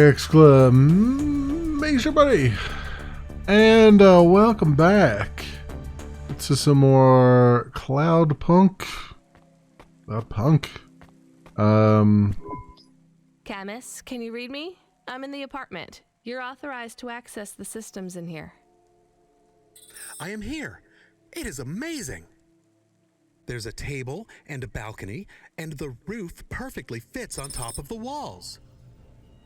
Exclamation buddy. And welcome back to some more Cloudpunk. Camus, can you read me? I'm in the apartment. You're authorized to access the systems in here. I am here. It is amazing. There's a table and a balcony, and the roof perfectly fits on top of the walls.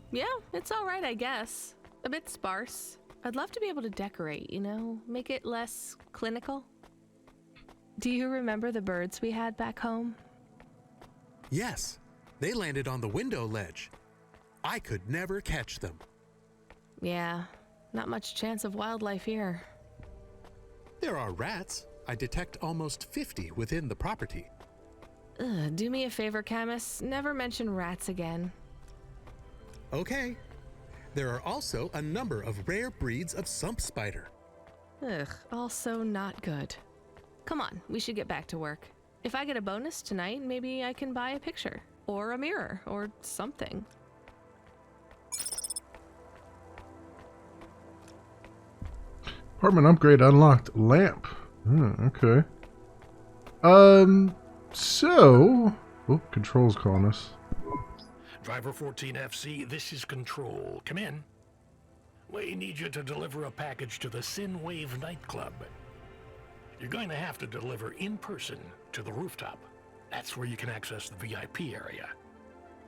Yeah, it's all right, I guess. A bit sparse. I'd love to be able to decorate, make it less clinical. Do you remember the birds we had back home? Yes, they landed on the window ledge. I could never catch them. Yeah, not much chance of wildlife here. There are rats. I detect almost 50 within the property. Do me a favor, Camus. Never mention rats again. Okay. There are also a number of rare breeds of sump spider. Also not good. Come on, we should get back to work. If I get a bonus tonight, maybe I can buy a picture, or a mirror, or something. Apartment upgrade unlocked. Lamp. Okay. So... Oh, Control's calling us. Driver 14FC, this is Control. Come in. We need you to deliver a package to the Sinwave nightclub. You're going to have to deliver in person to the rooftop. That's where you can access the VIP area.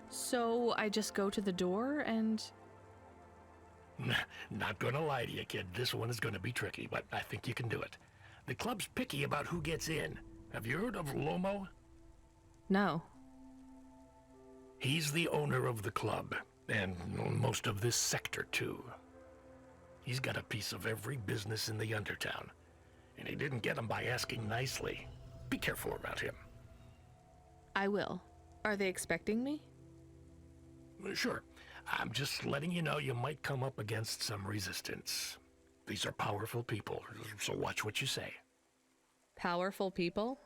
So I just go to the door and... Not gonna lie to you, kid. This one is gonna be tricky, but I think you can do it. The club's picky about who gets in. Have you heard of Lomo? No. He's the owner of the club, and most of this sector, too. He's got a piece of every business in the Undertown, and he didn't get them by asking nicely. Be careful about him. I will. Are they expecting me? Sure. I'm just letting you know you might come up against some resistance. These are powerful people, so watch what you say. Powerful people?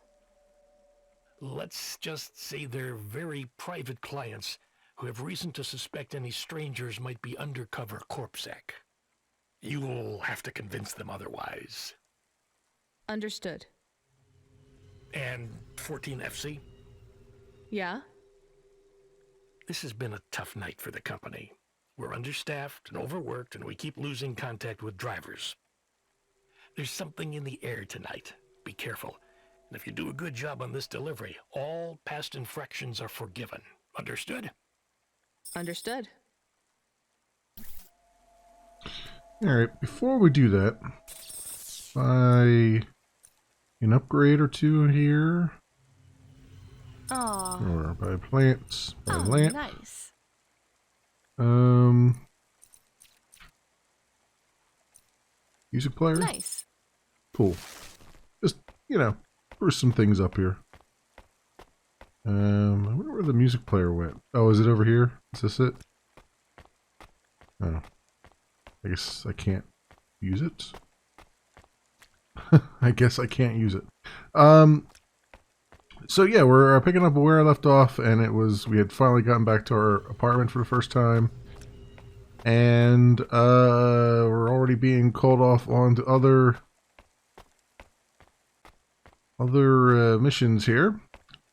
Let's just say they're very private clients who have reason to suspect any strangers might be undercover corpsec. You'll have to convince them otherwise. Understood. And 14FC? Yeah? This has been a tough night for the company. We're understaffed and overworked, and we keep losing contact with drivers. There's something in the air tonight. Be careful. And if you do a good job on this delivery, all past infractions are forgiven. Understood? Understood. Alright, before we do that, buy an upgrade or two here. Aww. Or buy plants, buy lamp. Nice. Music player. Nice. Cool. Just, spruce some things up here. I wonder where the music player went. Oh, is it over here? Is this it? Oh. I guess I can't use it. I guess I can't use it. So yeah, we're picking up where I left off, and we had finally gotten back to our apartment for the first time. And we're already being called off onto other missions here.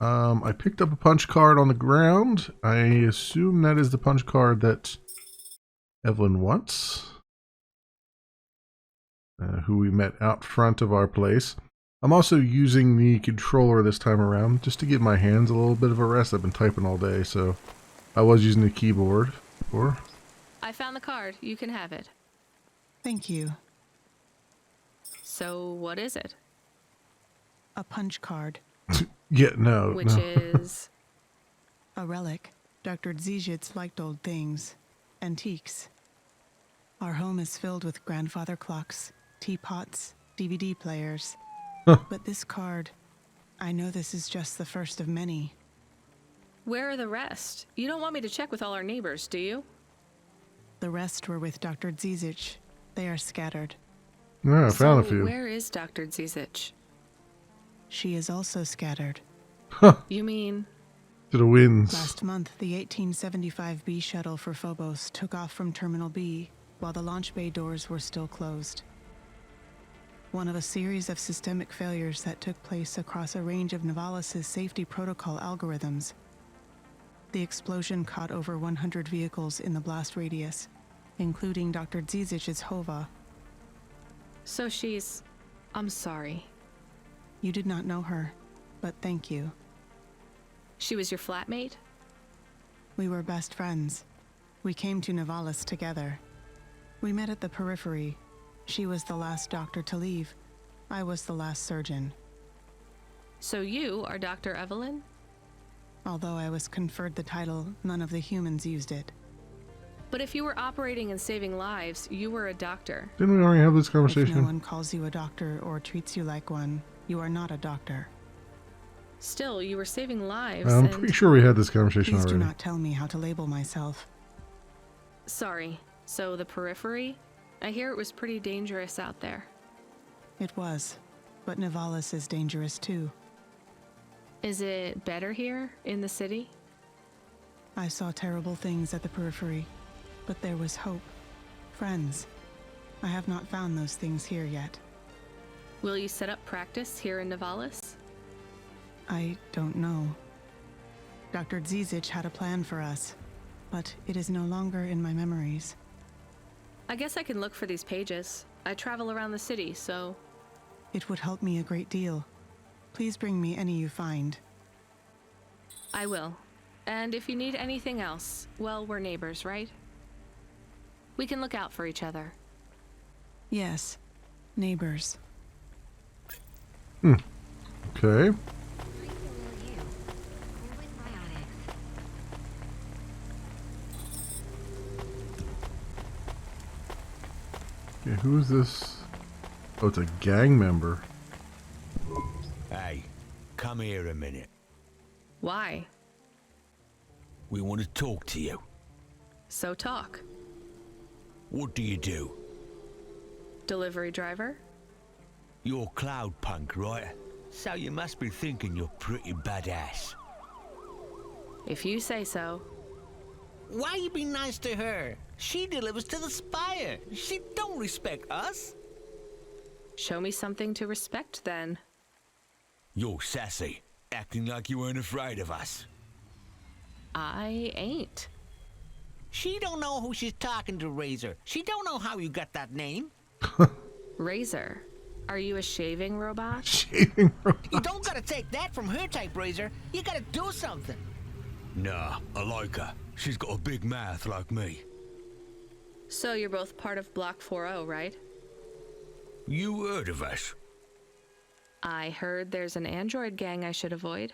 I picked up a punch card on the ground. I assume that is the punch card that Evelyn wants. Who we met out front of our place. I'm also using the controller this time around just to give my hands a little bit of a rest. I've been typing all day, so I was using the keyboard before. I found the card. You can have it. Thank you. So what is it? A punch card. Yeah, no. Which is? A relic. Dr. Zijits liked old things. Antiques. Our home is filled with grandfather clocks, teapots, DVD players. But this card, I know this is just the first of many. Where are the rest? You don't want me to check with all our neighbors, do you? The rest were with Dr. Zizic. They are scattered. Yeah, I found a So few. where is Dr. Zizic? She is also scattered. You mean? To the winds. Last month, the 1875 B shuttle for Phobos took off from Terminal B while the launch bay doors were still closed. One of a series of systemic failures that took place across a range of Novalis' safety protocol algorithms. The explosion caught over 100 vehicles in the blast radius, including Dr. Zizic's Hova. So she's... I'm sorry. You did not know her, but thank you. She was your flatmate? We were best friends. We came to Novalis together. We met at the periphery. She was the last doctor to leave. I was the last surgeon. So you are Dr. Evelyn? Although I was conferred the title, none of the humans used it. But if you were operating and saving lives, you were a doctor. Didn't we already have this If conversation? no one calls you a doctor or treats you like one, you are not a doctor. Still, you were saving lives I'm and... pretty sure we had this conversation Please already. do not tell me how to label myself. Sorry. So the periphery? I hear it was pretty dangerous out there. It was, but Novalis is dangerous too. Is it better here, in the city? I saw terrible things at the periphery, but there was hope. Friends. I have not found those things here yet. Will you set up practice here in Novalis? I don't know. Dr. Zizic had a plan for us, but it is no longer in my memories. I guess I can look for these pages. I travel around the city, so... It would help me a great deal. Please bring me any you find. I will. And if you need anything else, well, we're neighbors, right? We can look out for each other. Yes, neighbors. Okay. Okay, who is this? Oh, it's a gang member. Hey, come here a minute. Why? We want to talk to you. So talk. What do you do? Delivery driver? You're Cloudpunk, right? So you must be thinking you're pretty badass. If you say so. Why you be nice to her? She delivers to the Spire. She don't respect us. Show me something to respect, then. You're sassy, acting like you weren't afraid of us. I ain't. She don't know who she's talking to, Razor. She don't know how you got that name. Razor, are you a shaving robot? Shaving robot. You don't gotta take that from her type, Razor. You gotta do something. Nah, I like her. She's got a big mouth like me. So you're both part of Block 40, right? You heard of us? I heard there's an android gang I should avoid.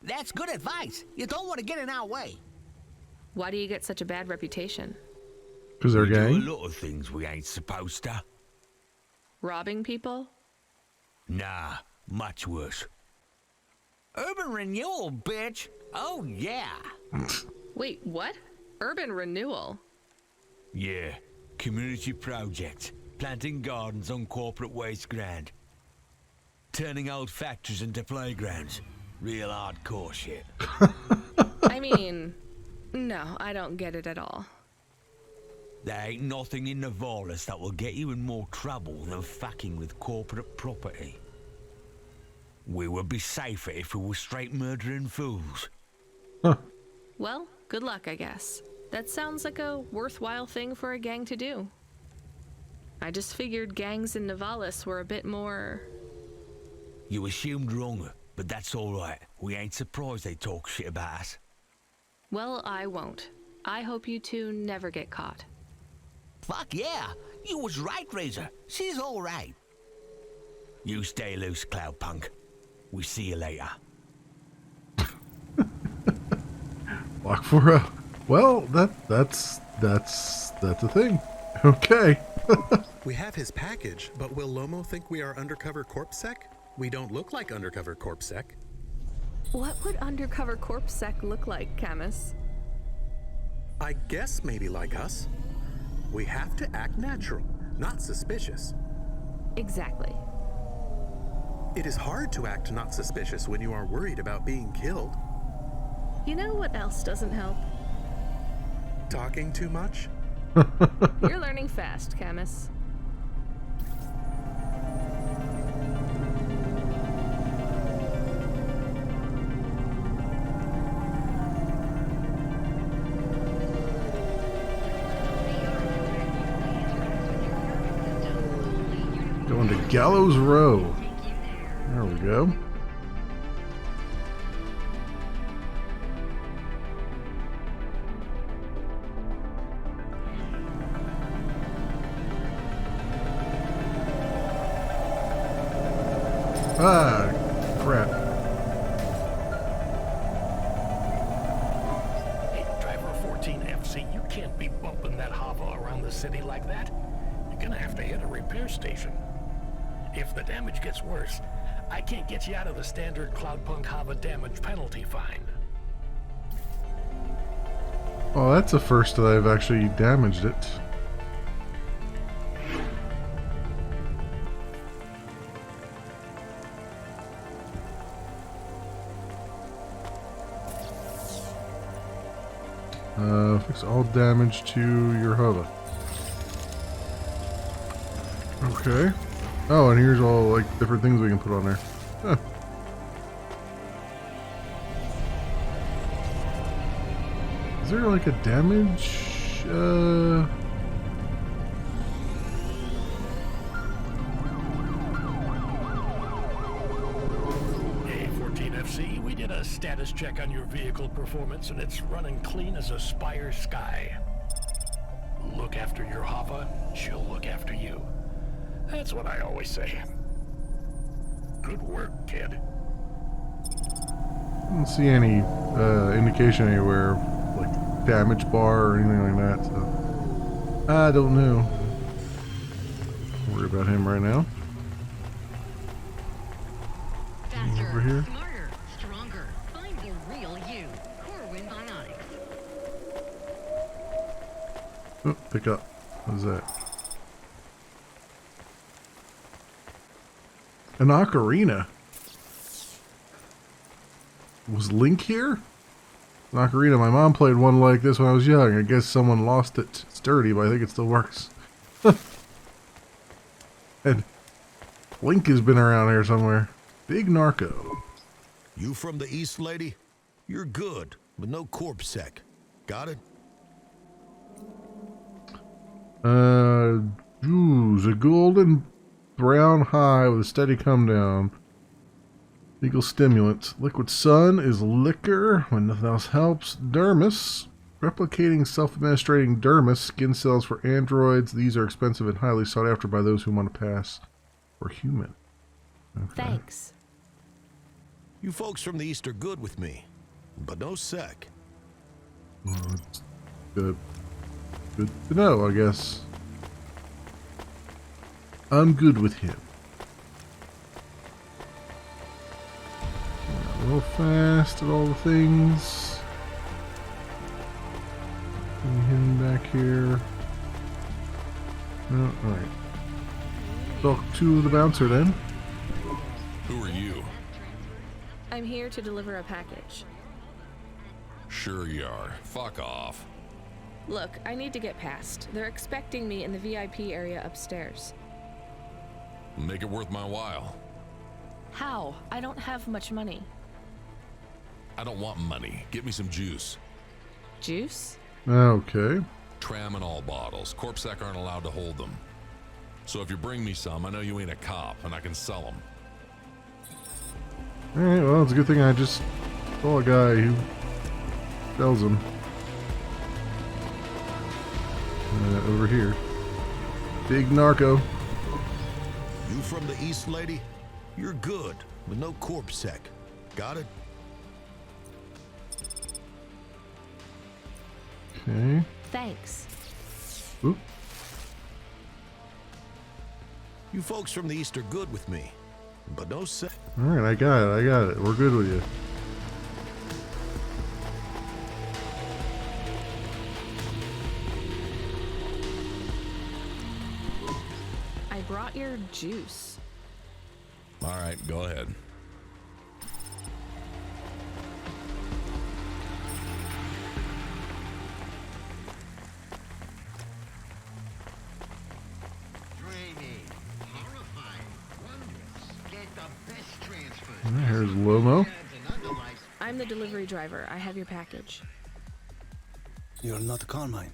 That's good advice. You don't want to get in our way. Why do you get such a bad reputation? Because they're a We do gang? a lot of things we ain't supposed to. Robbing people? Nah, much worse. Urban renewal, bitch. Oh, yeah. Wait, what? Urban renewal? Yeah, community projects. Planting gardens on corporate waste ground. Turning old factories into playgrounds. Real hardcore shit. I mean, no, I don't get it at all. There ain't nothing in Novalis that will get you in more trouble than fucking with corporate property. We would be safer if we were straight murdering fools. Well, good luck, I guess. That sounds like a worthwhile thing for a gang to do. I just figured gangs in Novalis were a bit more... You assumed wrong, but that's alright. We ain't surprised they talk shit about us. Well, I won't. I hope you two never get caught. Fuck yeah. You was right, Razor. She's all right. You stay loose, Cloudpunk. We see you later. Block 40. Well, that's a thing. Okay. We have his package, but will Lomo think we are undercover CorpSec? We don't look like undercover CorpSec. What would undercover CorpSec look like, Camus? I guess maybe like us. We have to act natural, not suspicious. Exactly. It is hard to act not suspicious when you are worried about being killed. You know what else doesn't help? Talking too much? You're learning fast, Camus. Going to Gallows Row. There we go. Ah, crap. Hey, driver 14FC, you can't be bumping that hovel around the city like that. You're gonna have to hit a repair station. If the damage gets worse, I can't get you out of the standard Cloudpunk Hava damage penalty fine. Oh, that's the first that I've actually damaged it. Fix all damage to your hover. Okay. Oh, and here's all like different things we can put on there. Huh. Is there like a damage? Hey, 14FC, we did a status check on your vehicle performance and it's running clean as a Spire sky. Look after your Hava, she'll look after you. That's what I always say. Good work, kid. I don't see any indication anywhere, like damage bar or anything like that. So I don't know. Don't worry about him right now. Faster, Over here. smarter, stronger. Find the real you. Corwin Bionics. Oh, pick up. What is that? An ocarina. Was Link here? An ocarina. My mom played one like this when I was young. I guess someone lost it. It's dirty, but I think it still works. And Link has been around here somewhere. Big narco. You from the East, lady? You're good, but no corp sec. Got it? Ooh, a golden brown high with a steady come down. Legal stimulant. Liquid sun is liquor when nothing else helps. Dermis. Replicating self-administrating dermis. Skin cells for androids. These are expensive and highly sought after by those who want to pass for human. Okay. Thanks. You folks from the East are good with me, but no sec. Well, it's good to know, I guess. I'm good with him. Real fast at all the things. Hidden back here. No, alright. Talk to the bouncer then. Who are you? I'm here to deliver a package. Sure you are. Fuck off. Look, I need to get past. They're expecting me in the VIP area upstairs. Make it worth my while. How? I don't have much money. I don't want money. Get me some juice. Juice? Okay. Tramadol bottles. Corpsec aren't allowed to hold them. So if you bring me some, I know you ain't a cop, and I can sell them. Alright, well, it's a good thing I just saw a guy who sells them. Over here. Big narco. You from the East, lady? You're good, but no corp sec. Got it? Okay. Thanks. Oop. You folks from the East are good with me, but no sec. Alright, I got it. We're good with you. I brought your juice. All right, go ahead. There's Lomo. I'm the delivery driver. I have your package. You're not Carmine.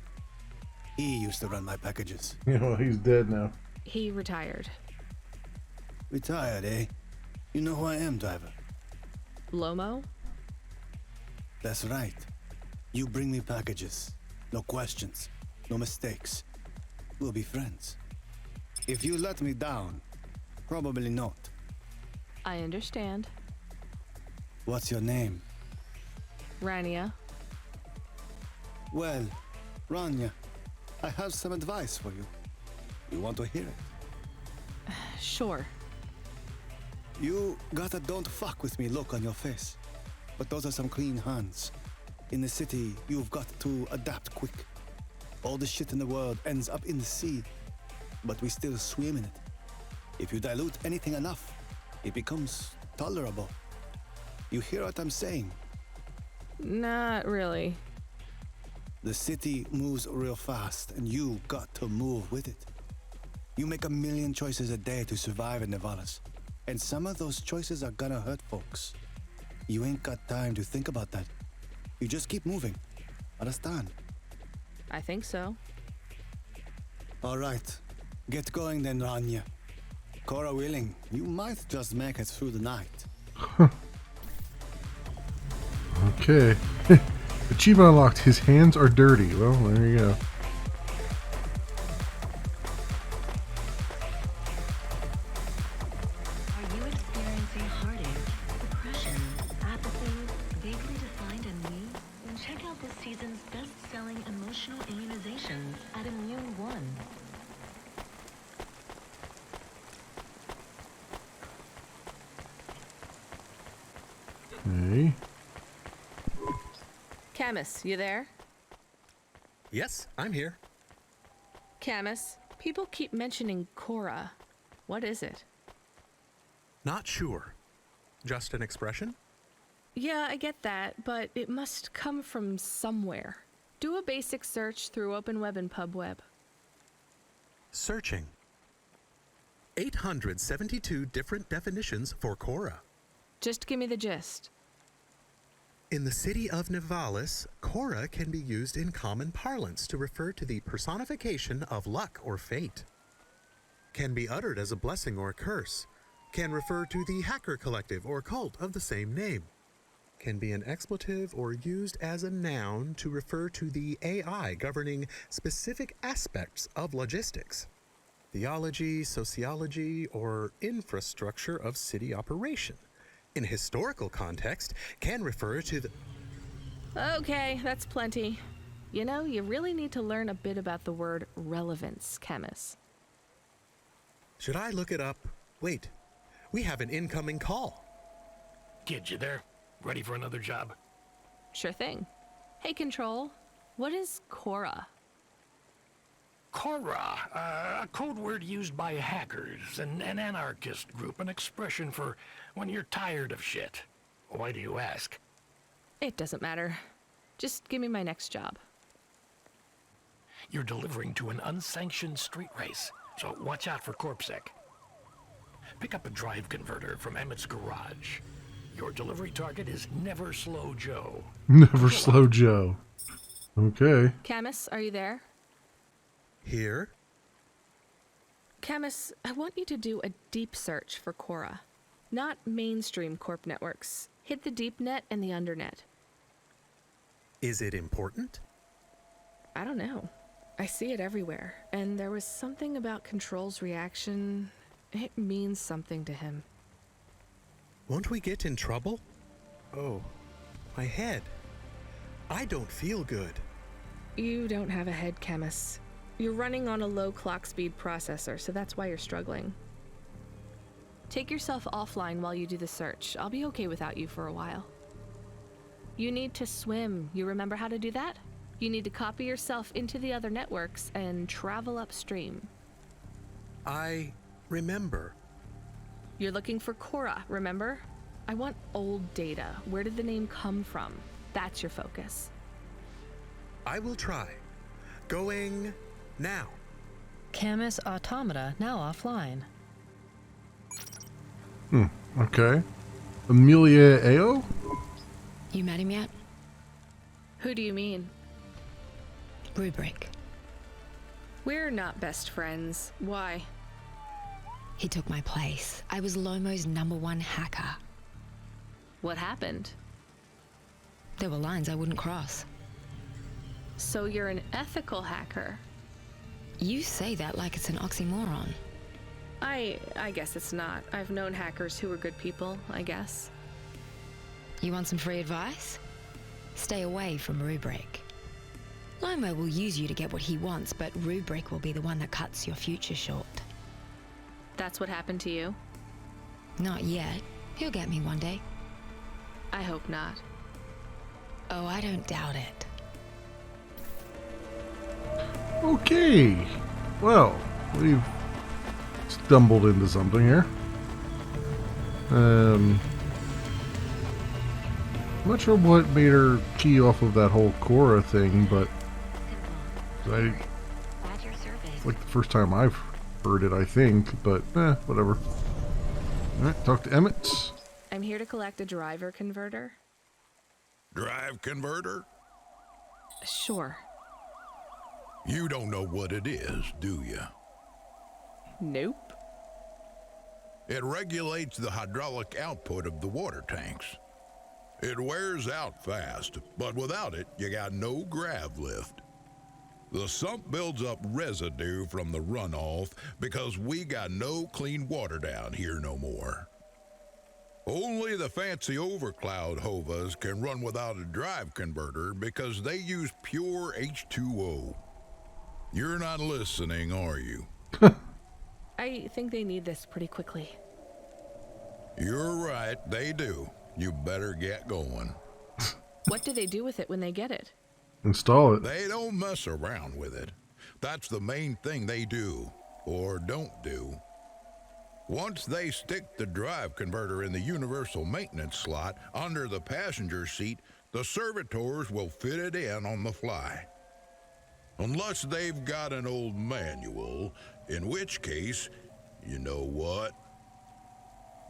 He used to run my packages. Yeah, well, he's dead now. He retired. Retired, eh? You know who I am, driver. Lomo? That's right. You bring me packages. No questions. No mistakes. We'll be friends. If you let me down, probably not. I understand. What's your name? Rania. Well, Rania, I have some advice for you. You want to hear it? Sure. You got a don't fuck with me look on your face. But those are some clean hands. In the city, you've got to adapt quick. All the shit in the world ends up in the sea, but we still swim in it. If you dilute anything enough, it becomes tolerable. You hear what I'm saying? Not really. The city moves real fast, and you got to move with it. You make a million choices a day to survive in Nevalis, and some of those choices are gonna hurt folks. You ain't got time to think about that. You just keep moving. Understand? I think so. All right. Get going then, Rania. Cora willing, you might just make it through the night. Okay. Achievement unlocked. His hands are dirty. Well, there you go. Are you experiencing heartache, depression, apathy, vaguely defined anemia? Then check out this season's best-selling emotional immunizations at Immune One. Okay. Camus, you there? Yes, I'm here. Camus, people keep mentioning Cora. What is it? Not sure. Just an expression? Yeah, I get that, but it must come from somewhere. Do a basic search through OpenWeb and PubWeb. Searching. 872 different definitions for Cora. Just give me the gist. In the city of Nevalis, Cora can be used in common parlance to refer to the personification of luck or fate. Can be uttered as a blessing or a curse. Can refer to the hacker collective or cult of the same name. Can be an expletive or used as a noun to refer to the AI governing specific aspects of logistics, theology, sociology, or infrastructure of city operation. In historical context, can refer to the... Okay, that's plenty. You know, you really need to learn a bit about the word relevance, Camus. Should I look it up? Wait, we have an incoming call. Kid, you there? Ready for another job? Sure thing. Hey, Control, what is Cora? Cora, a code word used by hackers, an anarchist group, an expression for when you're tired of shit. Why do you ask? It doesn't matter. Just give me my next job. You're delivering to an unsanctioned street race, so watch out for CorpSec. Pick up a drive converter from Emmett's garage. Your delivery target is Never Slow Joe. Never Slow Joe. Okay. Camus, are you there? Here? Camus, I want you to do a deep search for Cora. Not mainstream corp networks. Hit the deep net and the undernet. Is it important? I don't know. I see it everywhere, and there was something about Control's reaction. It means something to him. Won't we get in trouble? Oh, my head. I don't feel good. You don't have a head, Camus. You're running on a low clock speed processor, so that's why you're struggling. Take yourself offline while you do the search. I'll be okay without you for a while. You need to swim. You remember how to do that? You need to copy yourself into the other networks and travel upstream. I remember. You're looking for Cora, remember? I want old data. Where did the name come from? That's your focus. I will try. Going now. Camus Automata now offline. Okay. Amelia Ao? You met him yet? Who do you mean? Rubric. We're not best friends. Why? He took my place. I was Lomo's #1 hacker. What happened? There were lines I wouldn't cross. So you're an ethical hacker? You say that like it's an oxymoron. I guess it's not. I've known hackers who were good people, I guess. You want some free advice? Stay away from Rubric. Lomo will use you to get what he wants, but Rubric will be the one that cuts your future short. That's what happened to you? Not yet. He'll get me one day. I hope not. Oh, I don't doubt it. Okay. Well, we've stumbled into something here. I'm not sure what made her key off of that whole Cora thing, but like the first time I've heard it, I think, but whatever. Alright, talk to Emmett. I'm here to collect a driver converter. Drive converter? Sure. You don't know what it is, do you? Nope. It regulates the hydraulic output of the water tanks. It wears out fast, but without it, you got no grav lift. The sump builds up residue from the runoff because we got no clean water down here no more. Only the fancy overcloud hovas can run without a drive converter because they use pure H2O. You're not listening, are you? I think they need this pretty quickly. You're right, they do. You better get going. What do they do with it when they get it? Install it. They don't mess around with it. That's the main thing they do, or don't do. Once they stick the drive converter in the universal maintenance slot under the passenger seat, the servitors will fit it in on the fly. Unless they've got an old manual, in which case, you know what?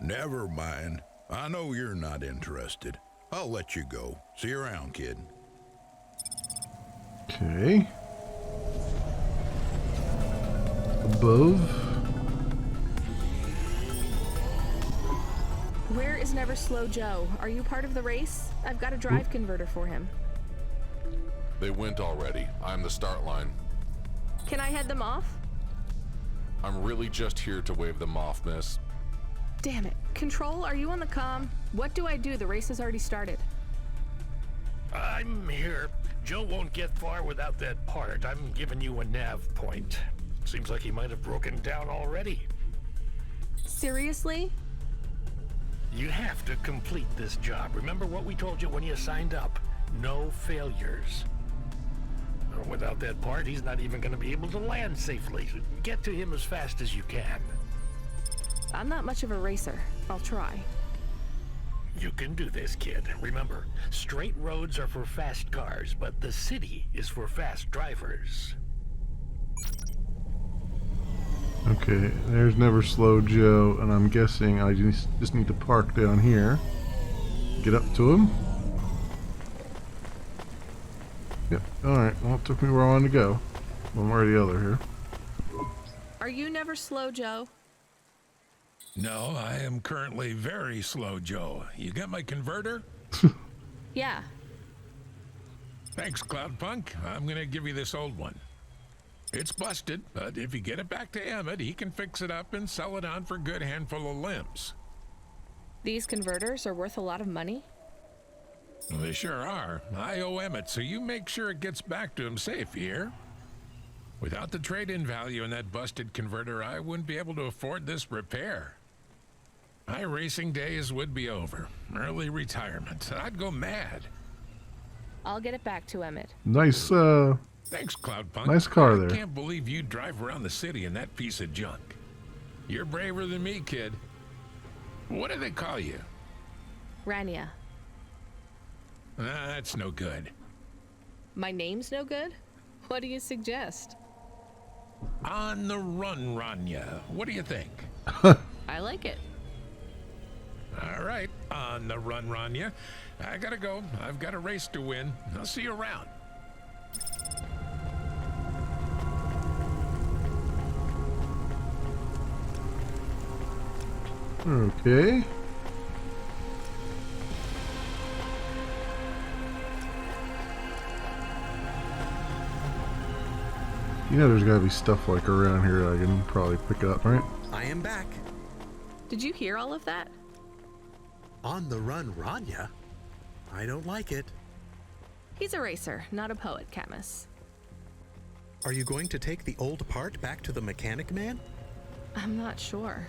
Never mind. I know you're not interested. I'll let you go. See you around, kid. Okay. Above. Where is Never Slow Joe? Are you part of the race? I've got a drive converter for him. They went already. I'm the start line. Can I head them off? I'm really just here to wave them off, miss. Damn it. Control, are you on the comm? What do I do? The race has already started. I'm here. Joe won't get far without that part. I'm giving you a nav point. Seems like he might have broken down already. Seriously? You have to complete this job. Remember what we told you when you signed up? No failures. Without that part, he's not even going to be able to land safely. Get to him as fast as you can. I'm not much of a racer. I'll try. You can do this, kid. Remember, straight roads are for fast cars, but the city is for fast drivers. Okay, there's Never Slow Joe, and I'm guessing I just need to park down here. Get up to him. Yep, alright, well, it took me where I wanted to go. One way or the other here. Are you Never Slow Joe? No, I am currently very slow, Joe. You got my converter? Yeah. Thanks, Cloudpunk. I'm gonna give you this old one. It's busted, but if you get it back to Emmett, he can fix it up and sell it on for a good handful of limbs. These converters are worth a lot of money? Well, they sure are. I owe Emmett, so you make sure it gets back to him safe, you hear? Without the trade-in value in that busted converter, I wouldn't be able to afford this repair. My racing days would be over. Early retirement. I'd go mad. I'll get it back to Emmett. Nice, Thanks, Cloudpunk. nice car there. I can't believe you drive around the city in that piece of junk. You're braver than me, kid. What do they call you? Rania. That's no good. My name's no good? What do you suggest? On the run, Rania. What do you think? I like it. All right. On the run, Rania. I gotta go. I've got a race to win. I'll see you around. Okay. You know there's gotta be stuff like around here that I can probably pick up, right? I am back. Did you hear all of that? On the run, Rania? I don't like it. He's a racer, not a poet, Camus. Are you going to take the old part back to the mechanic man? I'm not sure.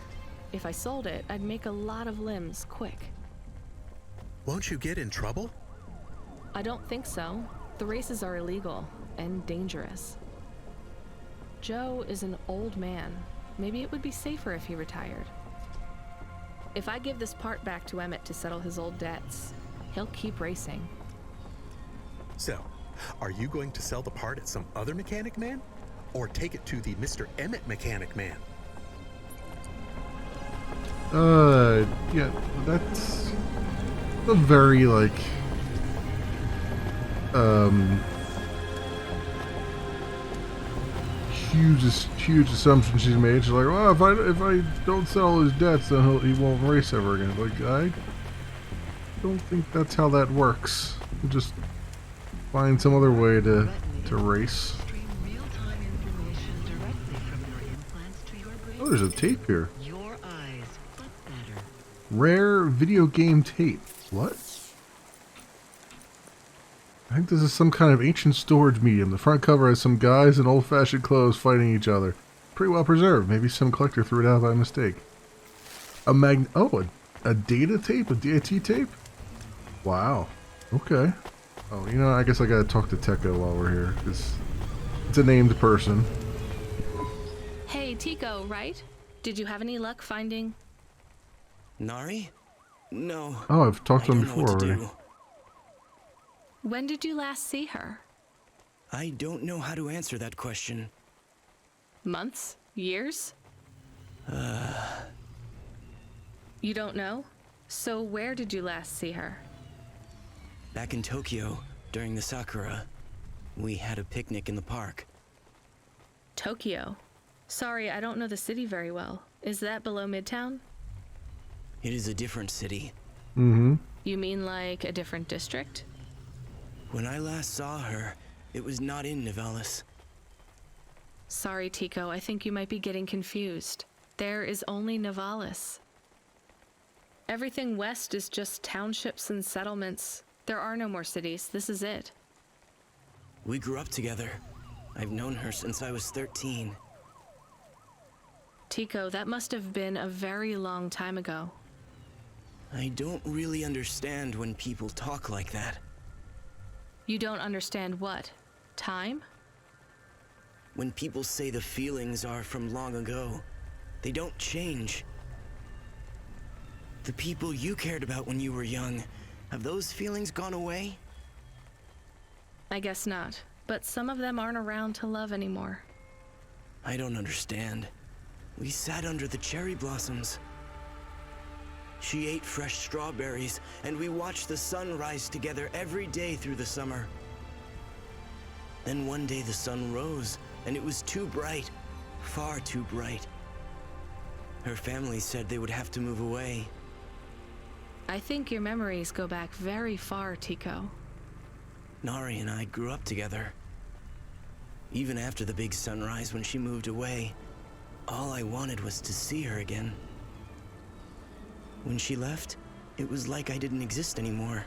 If I sold it, I'd make a lot of limbs quick. Won't you get in trouble? I don't think so. The races are illegal and dangerous. Joe is an old man. Maybe it would be safer if he retired. If I give this part back to Emmett to settle his old debts, he'll keep racing. So, are you going to sell the part at some other mechanic man? Or take it to the Mr. Emmett mechanic man? Yeah, that's a very, like, huge assumption she's made. She's like, well, if I don't sell his debts, then he won't race ever again. Like, I don't think that's how that works. We'll just find some other way to race. Oh, there's a tape here. Rare video game tape. What? I think this is some kind of ancient storage medium. The front cover has some guys in old-fashioned clothes fighting each other. Pretty well preserved. Maybe some collector threw it out by mistake. A data tape? A DAT tape? Wow. Okay. Oh, you know, I guess I gotta talk to Tekko while we're here, because it's a named person. Hey, Tico, right? Did you have any luck finding... Nari? No. Oh, I've talked to him before already. When did you last see her? I don't know how to answer that question. Months? Years? You don't know? So where did you last see her? Back in Tokyo, during the Sakura, we had a picnic in the park. Tokyo? Sorry, I don't know the city very well. Is that below Midtown? It is a different city. Mm-hmm. You mean like a different district? When I last saw her, it was not in Nivalis. Sorry, Tico, I think you might be getting confused. There is only Nivalis. Everything west is just townships and settlements. There are no more cities. This is it. We grew up together. I've known her since I was 13. Tico, that must have been a very long time ago. I don't really understand when people talk like that. You don't understand what? Time? When people say the feelings are from long ago, they don't change. The people you cared about when you were young, have those feelings gone away? I guess not, but some of them aren't around to love anymore. I don't understand. We sat under the cherry blossoms. She ate fresh strawberries, and we watched the sun rise together every day through the summer. Then one day the sun rose, and it was too bright, far too bright. Her family said they would have to move away. I think your memories go back very far, Tico. Nari and I grew up together. Even after the big sunrise when she moved away, all I wanted was to see her again. When she left, it was like I didn't exist anymore.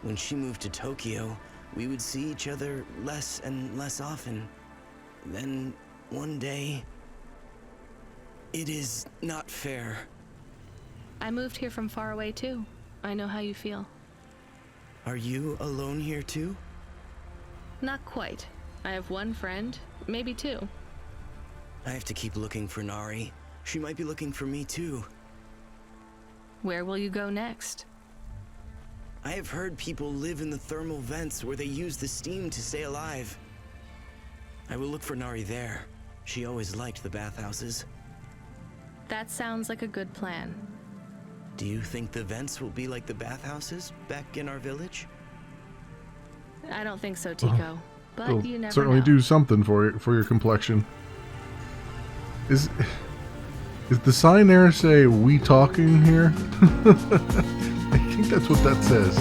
When she moved to Tokyo, we would see each other less and less often. Then, one day... It is not fair. I moved here from far away too. I know how you feel. Are you alone here too? Not quite. I have one friend, maybe two. I have to keep looking for Nari. She might be looking for me too. Where will you go next? I have heard people live in the thermal vents where they use the steam to stay alive. I will look for Nari there. She always liked the bathhouses. That sounds like a good plan. Do you think the vents will be like the bathhouses back in our village? I don't think so, Tico. But It'll you never certainly know. do something for your complexion. Is the sign there say "we talking" here? I think that's what that says.